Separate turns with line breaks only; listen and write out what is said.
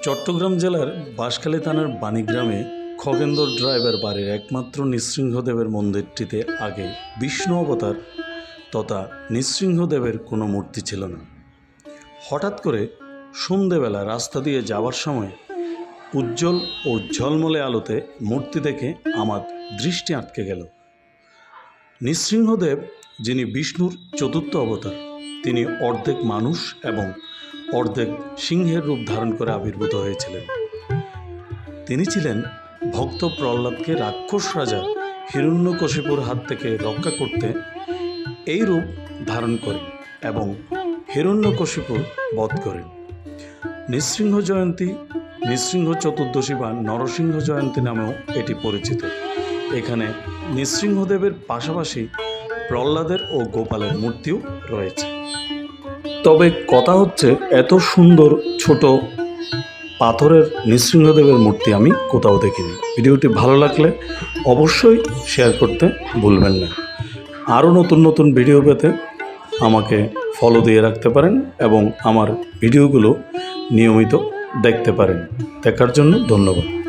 চট্টগ্রাম জেলার বাঁশখালী থানার বাণীগ্রামে খগেন্দর ড্রাইভার বাড়ির একমাত্র নৃসিংহদেবের মন্দিরটিতে আগে বিষ্ণু অবতার তথা নৃসিংহদেবের কোনো মূর্তি ছিল না। হঠাৎ করে সন্ধেবেলা রাস্তা দিয়ে যাওয়ার সময় উজ্জ্বল ও ঝলমলে আলোতে মূর্তি দেখে আমার দৃষ্টি আটকে গেল। নৃসিংহদেব, যিনি বিষ্ণুর চতুর্থ অবতার, তিনি অর্ধেক মানুষ এবং অর্ধেক সিংহের রূপ ধারণ করে আবির্ভূত হয়েছিলেন। তিনি ছিলেন ভক্ত প্রহ্লাদকে রাক্ষস রাজা হিরণ্যকশিপুর হাত থেকে রক্ষা করতে এই রূপ ধারণ করেন এবং হিরণ্যকশিপুর বধ করেন। নৃসিংহ জয়ন্তী, নৃসিংহ চতুর্দশী বা নরসিংহ জয়ন্তী নামেও এটি পরিচিত। এখানে নৃসিংহদেবের পাশাপাশি প্রহ্লাদের ও গোপালের মূর্তিও রয়েছে। তবে কথা হচ্ছে, এত সুন্দর ছোট পাথরের নৃসিংহদেবের মূর্তি আমি কোথাও দেখিনি। ভিডিওটি ভালো লাগলে অবশ্যই শেয়ার করতে ভুলবেন না। আরও নতুন নতুন ভিডিও পেতে আমাকে ফলো দিয়ে রাখতে পারেন এবং আমার ভিডিওগুলো নিয়মিত দেখতে পারেন। দেখার জন্য ধন্যবাদ।